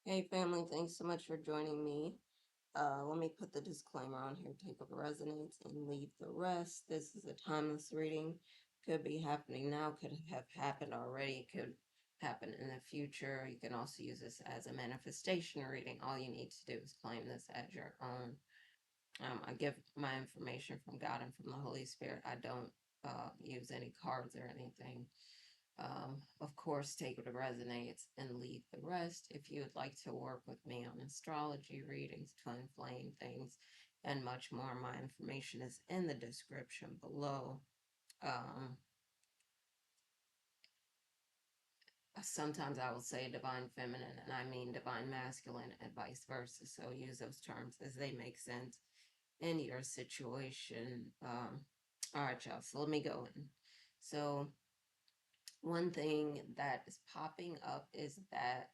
Hey family, thanks so much for joining me. Let me put the disclaimer on here. Take what resonates and leave the rest. This is a timeless reading. Could be happening now, could have happened already, could happen in the future. You can also use this as a manifestation reading. All you need to do is claim this as your own. I give my information from God and from the Holy Spirit. I don't use any cards or anything. Of course, take what resonates and leave the rest. If you would like to work with me on astrology readings, twin flame things, and much more, my information is in the description below. Um, Sometimes I will say divine feminine and I mean divine masculine and vice versa. So use those terms as they make sense in your situation. All right, y'all. So let me go in. So one thing that is popping up is that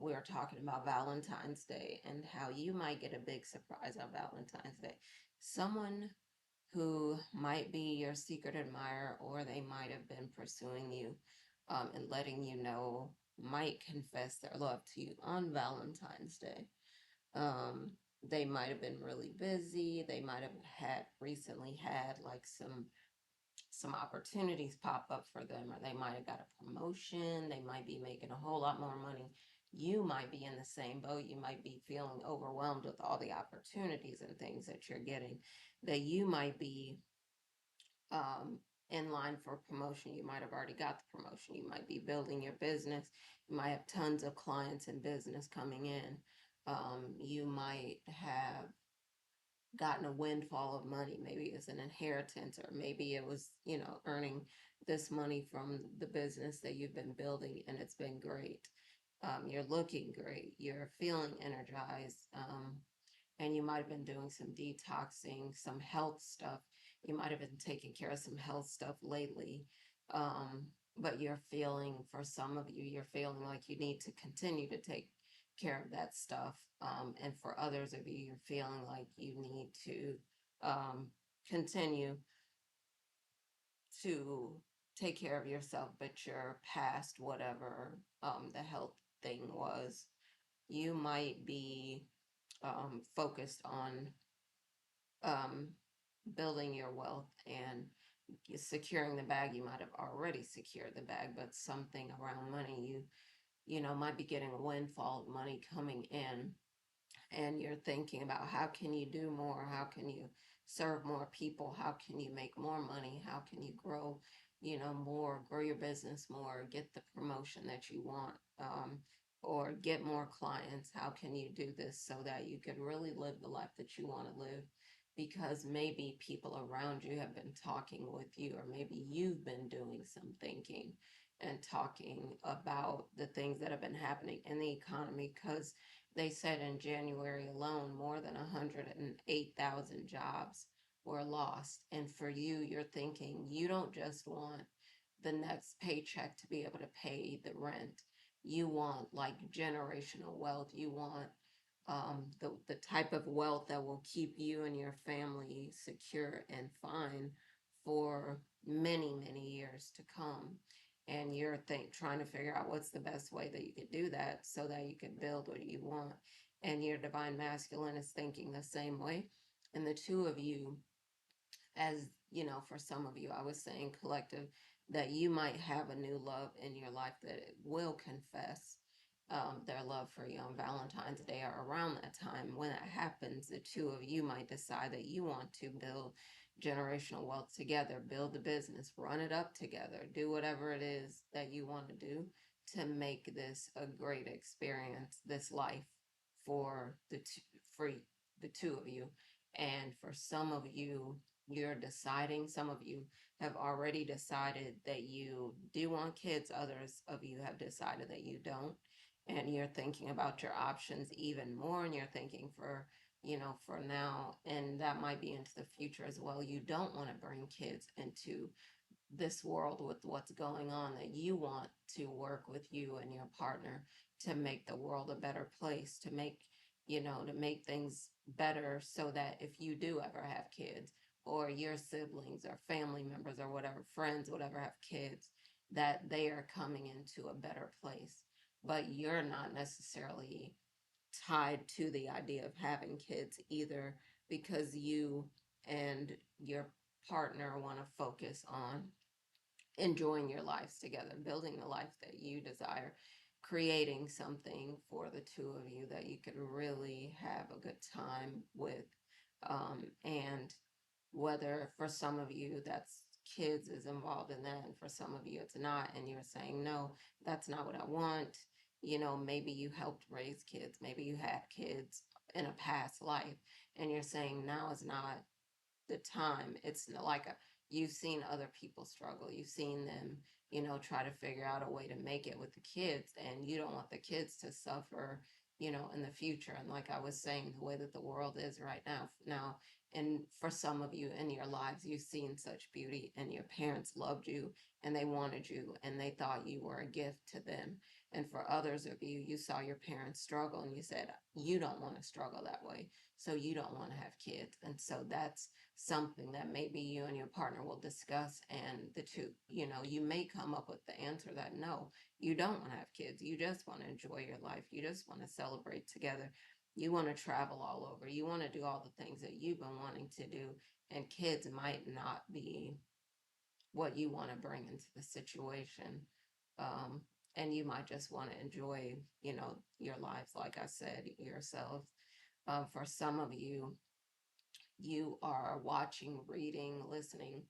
we are talking about Valentine's Day and how you might get a big surprise on Valentine's Day. Someone who might be your secret admirer, or they might have been pursuing you and letting you know, might confess their love to you on Valentine's Day. They might have been really busy. They might have had recently had like some opportunities pop up for them, or they might have got a promotion, they might be making a whole lot more money. You might be in the same boat. You might be feeling overwhelmed with all the opportunities and things that you're getting, that you might be in line for a promotion. You might have already got the promotion. You might be building your business. You might have tons of clients and business coming in. You might have gotten a windfall of money. Maybe it's an inheritance, or maybe it was, earning this money from the business that you've been building and it's been great. You're looking great. You're feeling energized. And you might have been doing some detoxing, some health stuff. You might have been taking care of some health stuff lately. But you're feeling, for some of you, you're feeling like you need to continue to take care of that stuff. And for others of you, you're feeling like you need to um, continue to take care of yourself, but you're past whatever the health thing was. You might be focused on um, building your wealth and securing the bag. You might have already secured the bag, but something around money, you might be getting a windfall of money coming in, and you're thinking about how can you do more, how can you serve more people, how can you make more money, how can you grow, more, grow your business more, get the promotion that you want, or get more clients. How can you do this so that you can really live the life that you want to live? Because maybe people around you have been talking with you, or maybe you've been doing some thinking and talking about the things that have been happening in the economy. Because they said in January alone, more than 108,000 jobs were lost. And for you, you're thinking you don't just want the next paycheck to be able to pay the rent. You want like generational wealth. You want the type of wealth that will keep you and your family secure and fine for many, many years to come. And you're trying to figure out what's the best way that you could do that so that you can build what you want. And your divine masculine is thinking the same way. And the two of you, as you know, for some of you, I was saying collective, that you might have a new love in your life that will confess their love for you on Valentine's Day, or around that time. When that happens, the two of you might decide that you want to build generational wealth together, build the business, run it up together, do whatever it is that you want to do to make this a great experience, this life for the two of you. And for some of you, you're deciding, some of you have already decided that you do want kids, others of you have decided that you don't, and you're thinking about your options even more, and you're thinking for, for now, and that might be into the future as well. You don't want to bring kids into this world with what's going on, that you want to work with you and your partner to make the world a better place, to make, to make things better, so that if you do ever have kids, or your siblings or family members or whatever, friends, whatever, have kids, that they are coming into a better place. but you're not necessarily tied to the idea of having kids either, because you and your partner want to focus on enjoying your lives together, building the life that you desire, creating something for the two of you that you could really have a good time with. And whether for some of you that's kids is involved in that, and for some of you it's not, and you're saying, no, that's not what I want. You know, maybe you helped raise kids, maybe you had kids in a past life, and you're saying now is not the time. It's like you've seen other people struggle. You've seen them, try to figure out a way to make it with the kids, and you don't want the kids to suffer, in the future. And like I was saying, the way that the world is right now, and for some of you in your lives, you've seen such beauty, and your parents loved you, and they wanted you, and they thought you were a gift to them. And for others of you, you saw your parents struggle, and you said, you don't want to struggle that way, so you don't want to have kids. And so that's something that maybe you and your partner will discuss, and the two, you may come up with the answer that no, you don't want to have kids, you just want to enjoy your life, you just want to celebrate together, you want to travel all over, you want to do all the things that you've been wanting to do, and kids might not be what you want to bring into the situation. um, and you might just want to enjoy, your lives, like I said, yourselves. For some of you, you are watching, reading, listening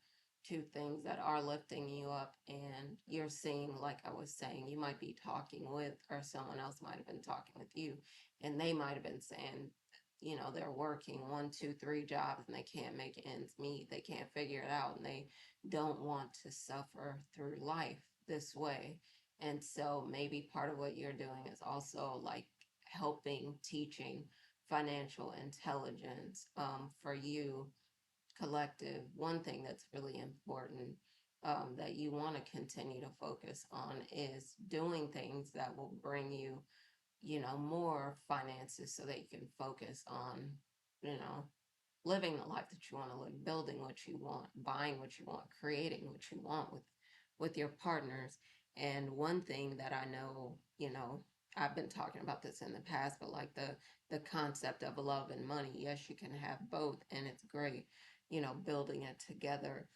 to things that are lifting you up, and you're seeing, like I was saying, you might be talking with, or someone else might have been talking with you, and they might have been saying, they're working one, two, three jobs, and they can't make ends meet. They can't figure it out, and they don't want to suffer through life this way. And so maybe part of what you're doing is also like helping, teaching financial intelligence, for you, collective. One thing that's really important, that you want to continue to focus on is doing things that will bring you, more finances, so that you can focus on, you know, living the life that you want to live, building what you want, buying what you want, creating what you want with your partners. And one thing that I know, I've been talking about this in the past, but like the concept of love and money, yes, you can have both, and it's great, building it together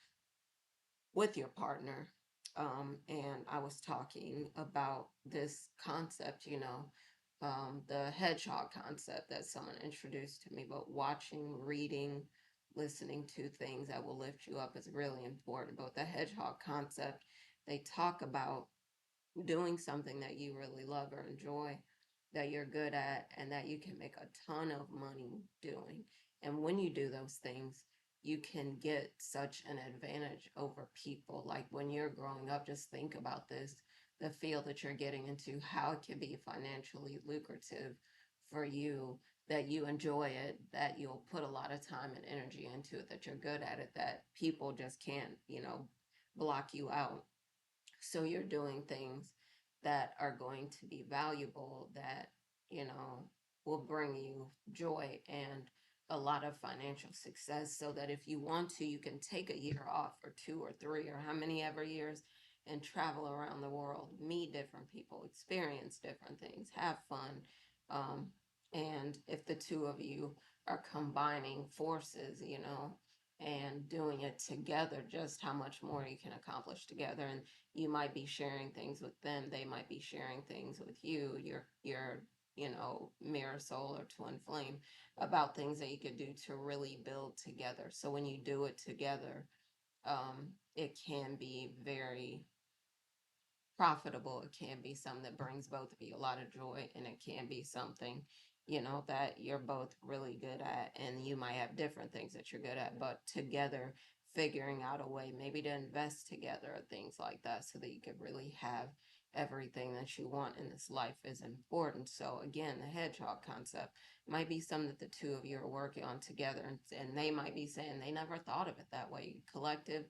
with your partner. And I was talking about this concept, the hedgehog concept that someone introduced to me, but watching, reading, listening to things that will lift you up is really important. But the hedgehog concept, they talk about doing something that you really love or enjoy, that you're good at, and that you can make a ton of money doing. And when you do those things, you can get such an advantage over people. Like when you're growing up, just think about this, the field that you're getting into, how it can be financially lucrative for you, that you enjoy it, that you'll put a lot of time and energy into it, that you're good at it, that people just can't, block you out. So you're doing things that are going to be valuable, that, will bring you joy and a lot of financial success, so that if you want to, you can take a year off, or two or three, or how many ever years, and travel around the world, meet different people, experience different things, have fun. Um, and if the two of you are combining forces, and doing it together, just how much more you can accomplish together. And you might be sharing things with them, they might be sharing things with you, your mirror soul or twin flame, about things that you could do to really build together. So when you do it together, it can be very profitable. It can be something that brings both of you a lot of joy, and it can be something, that you're both really good at. And you might have different things that you're good at, but together, figuring out a way maybe to invest together or things like that, so that you could really have everything that you want in this life is important. So again, the hedgehog concept might be something that the two of you are working on together, and they might be saying they never thought of it that way. Collective,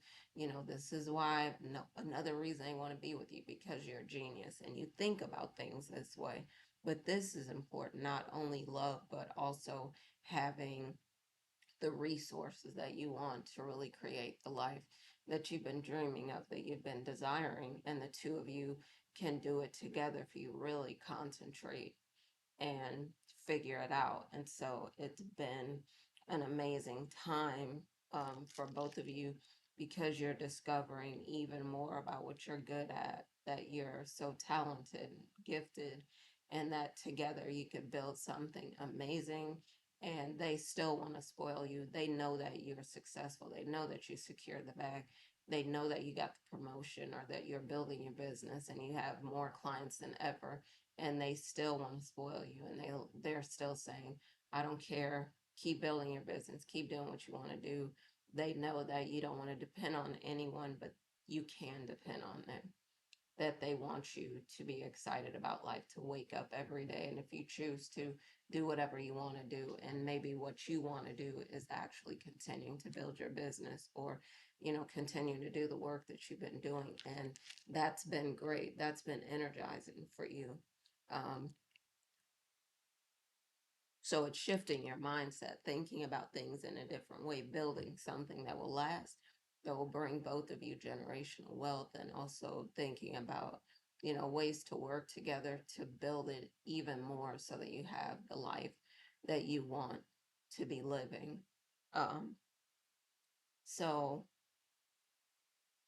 this is why, no, another reason I want to be with you, because you're a genius and you think about things this way. But this is important, not only love, but also having the resources that you want to really create the life that you've been dreaming of, that you've been desiring. And the two of you can do it together if you really concentrate and figure it out. And so it's been an amazing time, for both of you, because you're discovering even more about what you're good at, that you're so talented, gifted, and that together you could build something amazing. And they still want to spoil you. They know that you're successful. They know that you secured the bag. They know that you got the promotion, or that you're building your business and you have more clients than ever, and they still want to spoil you, and they're still saying, I don't care, keep building your business, keep doing what you want to do. They know that you don't want to depend on anyone, but you can depend on them, that they want you to be excited about life, to wake up every day, and if you choose to, do whatever you want to do. And maybe what you want to do is actually continuing to build your business, or continue to do the work that you've been doing. And that's been great, that's been energizing for you. um, so it's shifting your mindset, thinking about things in a different way, building something that will last, that will bring both of you generational wealth, and also thinking about, ways to work together to build it even more, so that you have the life that you want to be living. Um, so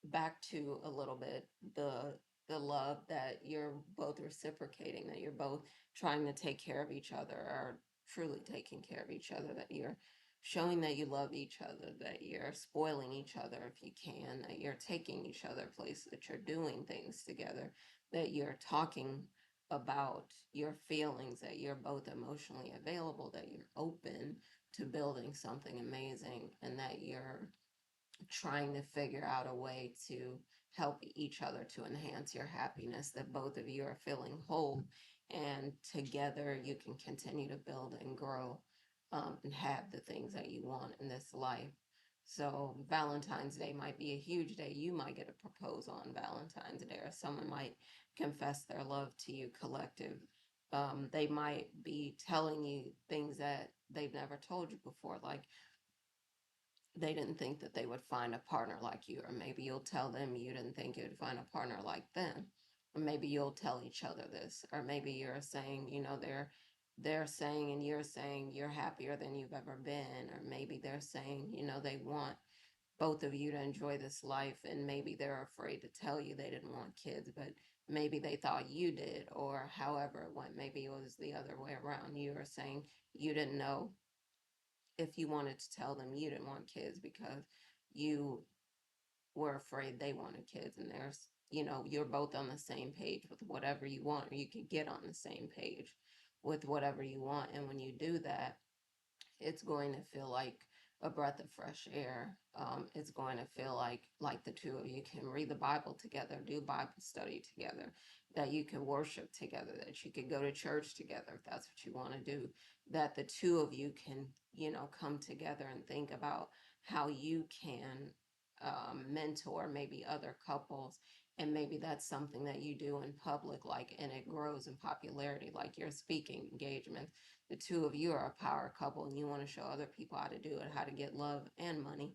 back to a little bit, the love that you're both reciprocating, that you're both trying to take care of each other, or truly taking care of each other, that you're showing that you love each other, that you're spoiling each other if you can, that you're taking each other places, that you're doing things together, that you're talking about your feelings, that you're both emotionally available, that you're open to building something amazing, and that you're trying to figure out a way to help each other to enhance your happiness, that both of you are feeling whole, and together you can continue to build and grow, and have the things that you want in this life. So Valentine's Day might be a huge day. You might get a proposal on Valentine's Day, or someone might confess their love to you collective. They might be telling you things that they've never told you before, like they didn't think that they would find a partner like you, or maybe you'll tell them you didn't think you'd find a partner like them, or maybe you'll tell each other this, or maybe you're saying, they're saying and you're saying you're happier than you've ever been, or maybe they're saying, they want both of you to enjoy this life, and maybe they're afraid to tell you they didn't want kids, but maybe they thought you did, or however it went. Maybe it was the other way around. You were saying you didn't know if you wanted to tell them you didn't want kids, because you were afraid they wanted kids. And you're both on the same page with whatever you want, or you could get on the same page with whatever you want. And when you do that, it's going to feel like a breath of fresh air. It's going to feel like the two of you can read the Bible together, do Bible study together, that you can worship together, that you could go to church together if that's what you want to do, that the two of you can, come together and think about how you can, mentor maybe other couples. And maybe that's something that you do in public, like, and it grows in popularity, like your speaking engagements. The two of you are a power couple, and you want to show other people how to do it, how to get love and money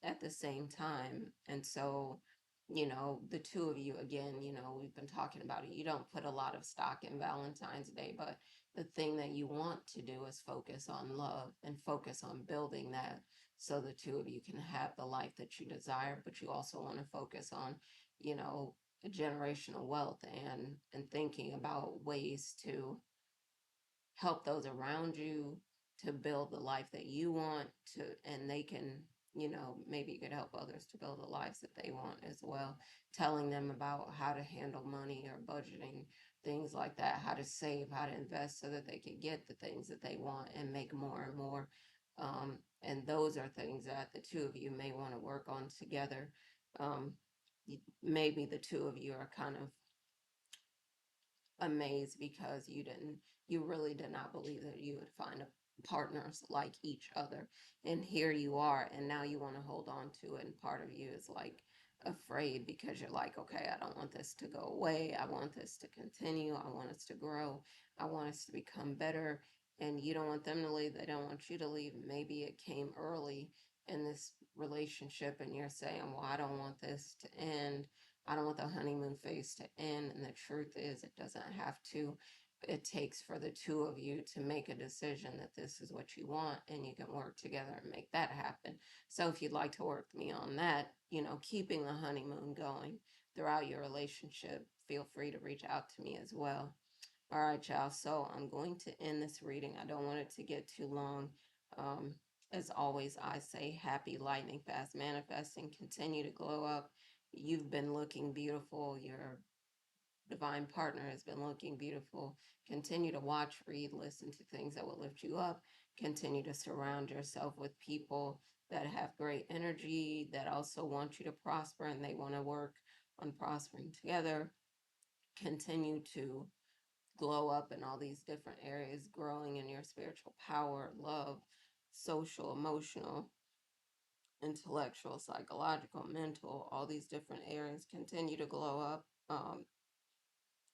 at the same time. And so, the two of you, again, we've been talking about it. You don't put a lot of stock in Valentine's Day, but the thing that you want to do is focus on love and focus on building that, so the two of you can have the life that you desire. But you also want to focus on, you know, generational wealth, and thinking about ways to help those around you to build the life that you want to, and they can, maybe you could help others to build the lives that they want as well, telling them about how to handle money, or budgeting, things like that, how to save, how to invest, so that they can get the things that they want and make more and more. And those are things that the two of you may want to work on together. um, Maybe the two of you are kind of amazed, because you really did not believe that you would find partners like each other, and here you are, and now you want to hold on to it, and part of you is like afraid, because you're like, okay, I don't want this to go away, I want this to continue, I want us to grow, I want us to become better. And you don't want them to leave, they don't want you to leave. Maybe it came early in this relationship, and you're saying, well, I don't want this to end, I don't want the honeymoon phase to end. And the truth is, it doesn't have to. It takes for the two of you to make a decision that this is what you want, and you can work together and make that happen. So if you'd like to work with me on that, keeping the honeymoon going throughout your relationship, feel free to reach out to me as well. All right, y'all. So I'm going to end this reading. I don't want it to get too long. Um, as always, I say happy lightning fast manifesting. Continue to glow up. You've been looking beautiful. Your divine partner has been looking beautiful. Continue to watch, read, listen to things that will lift you up. Continue to surround yourself with people that have great energy, that also want you to prosper and they want to work on prospering together. Continue to glow up in all these different areas, growing in your spiritual power, love, social, emotional, intellectual, psychological, mental, all these different areas. Continue to glow up.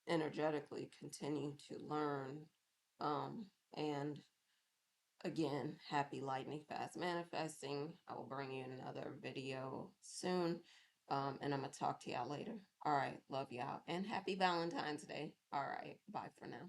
Energetically, continue to learn. And again, happy lightning fast manifesting. I will bring you another video soon. And I'm going to talk to y'all later. All right. Love y'all. And happy Valentine's Day. All right. Bye for now.